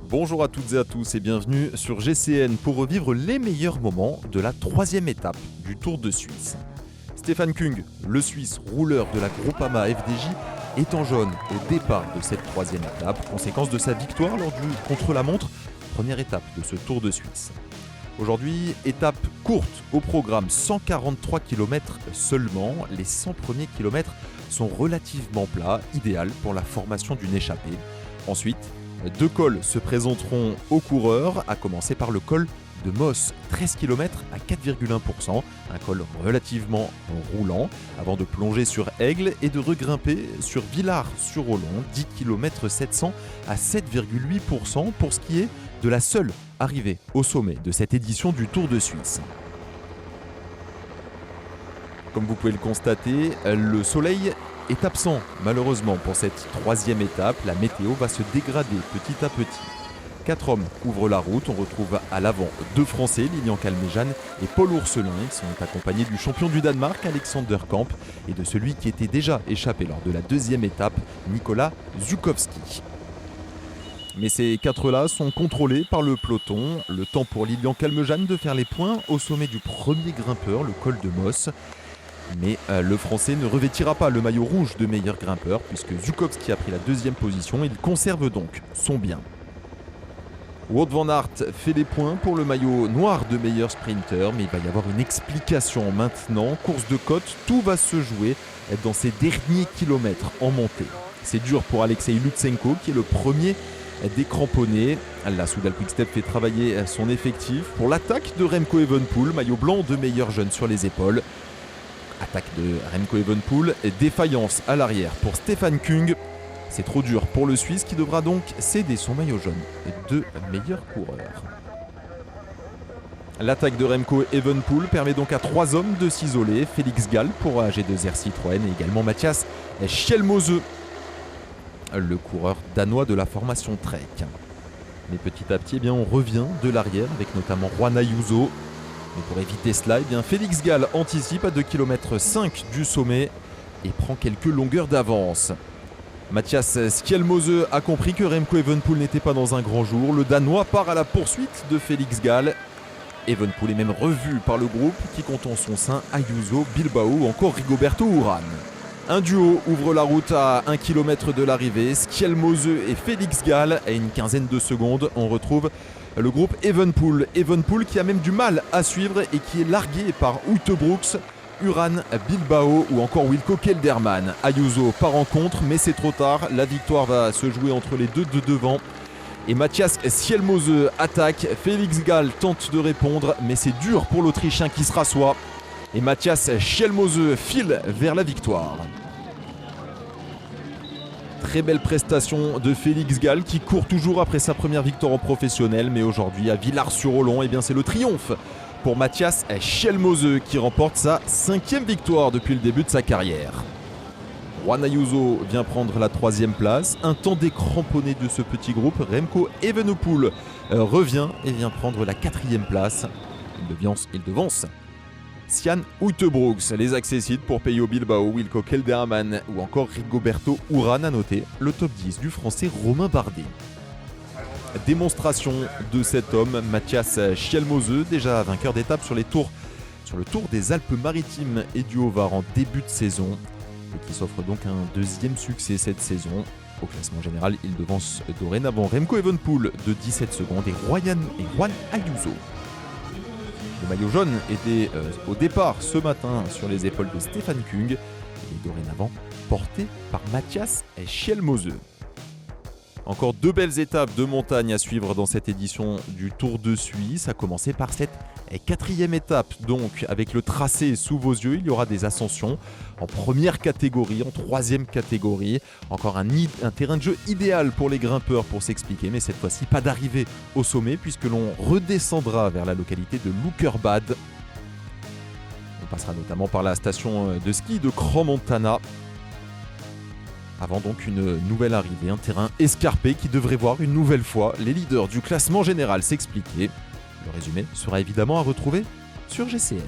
Bonjour à toutes et à tous et bienvenue sur GCN pour revivre les meilleurs moments de la troisième étape du Tour de Suisse. Stefan Küng, le Suisse rouleur de la Groupama FDJ, est en jaune au départ de cette troisième étape, conséquence de sa victoire lors du contre-la-montre, première étape de ce Tour de Suisse. Aujourd'hui, étape courte au programme, 143 km seulement. Les 100 premiers kilomètres sont relativement plats, idéal pour la formation d'une échappée. Ensuite, 2 cols se présenteront aux coureurs, à commencer par le col de Moss, 13 km à 4,1%, un col relativement roulant, avant de plonger sur Aigle et de regrimper sur Villars-sur-Olon, 10 km 700 à 7,8% pour ce qui est de la seule arrivée au sommet de cette édition du Tour de Suisse. Comme vous pouvez le constater, le soleil est absent malheureusement pour cette troisième étape. La météo va se dégrader petit à petit. 4 hommes ouvrent la route. On retrouve à l'avant 2 Français, Lilian Calmejane et Paul Ourselin. Ils sont accompagnés du champion du Danemark, Alexander Kamp, et de celui qui était déjà échappé lors de la deuxième étape, Nicolas Zukowski. Mais ces 4-là sont contrôlés par le peloton. Le temps pour Lilian Calmejane de faire les points au sommet du premier grimpeur, le col de Moss. Mais le Français ne revêtira pas le maillot rouge de meilleur grimpeur puisque Zukowski a pris la deuxième position. Il conserve donc son bien. Wout van Aert fait les points pour le maillot noir de meilleur sprinter, mais il va y avoir une explication maintenant. Course de côte, tout va se jouer dans ces derniers kilomètres en montée. C'est dur pour Alexei Lutsenko qui est le premier des cramponnés. La Soudal Quick-Step fait travailler son effectif pour l'attaque de Remco Evenepoel, maillot blanc de meilleur jeune sur les épaules. Attaque de Remco Evenepoel, défaillance à l'arrière pour Stefan Küng. C'est trop dur pour le Suisse qui devra donc céder son maillot jaune de meilleur coureur. L'attaque de Remco Evenepoel permet donc à 3 hommes de s'isoler. Félix Gall pour AG2R Citroën et également Matthias Schjelmose, le coureur danois de la formation Trek. Mais petit à petit, on revient de l'arrière avec notamment Juan Ayuso. Mais pour éviter cela, Félix Gall anticipe à 2,5 km du sommet et prend quelques longueurs d'avance. Matthias Schjelmose a compris que Remco Evenepoel n'était pas dans un grand jour. Le Danois part à la poursuite de Félix Gall. Evenepoel est même revu par le groupe qui compte en son sein Ayuso, Bilbao ou encore Rigoberto Urán. Un duo ouvre la route à 1 km de l'arrivée. Schjelmose et Félix Gall. À une quinzaine de secondes, on retrouve le groupe Evenepoel. Evenepoel qui a même du mal à suivre et qui est largué par Uijtdebroeks, Urán, Bilbao ou encore Wilco Kelderman. Ayuso part en contre, mais c'est trop tard. La victoire va se jouer entre les deux de devant. Et Matthias Schjelmose attaque. Félix Gall tente de répondre, mais c'est dur pour l'Autrichien qui se rassoit. Et Matthias Schjelmose file vers la victoire. Très belle prestation de Félix Gall qui court toujours après sa première victoire en professionnel. Mais aujourd'hui à Villars-sur-Olon, c'est le triomphe pour Matthias Schjelmose qui remporte sa 5e victoire depuis le début de sa carrière. Juan Ayuso vient prendre la 3e place. Un temps des cramponnés de ce petit groupe. Remco Evenepoel revient et vient prendre la 4e place. Il devance Stian Uijtdebroeks. Les accessites pour Peyo Bilbao, Wilco Kelderman ou encore Rigoberto Urán. À noter le top 10 du français Romain Bardet. Démonstration de cet homme, Matthias Schjelmose, déjà vainqueur d'étape sur le Tour des Alpes-Maritimes et du Haut-Var en début de saison, et qui s'offre donc un 2e succès cette saison. Au classement général, il devance dorénavant Remco Evenepoel de 17 secondes et Juan Ayuso. Le maillot jaune était au départ ce matin sur les épaules de Stefan Küng et dorénavant porté par Matthias Schjelmose. Encore 2 belles étapes de montagne à suivre dans cette édition du Tour de Suisse, à commencer par cette 4e étape. Donc avec le tracé sous vos yeux, il y aura des ascensions en première catégorie, en 3e catégorie. Encore un terrain de jeu idéal pour les grimpeurs pour s'expliquer, mais cette fois-ci pas d'arrivée au sommet puisque l'on redescendra vers la localité de Lukkerbad. On passera notamment par la station de ski de Crans-Montana. Avant donc une nouvelle arrivée, un terrain escarpé qui devrait voir une nouvelle fois les leaders du classement général s'expliquer. Le résumé sera évidemment à retrouver sur GCN.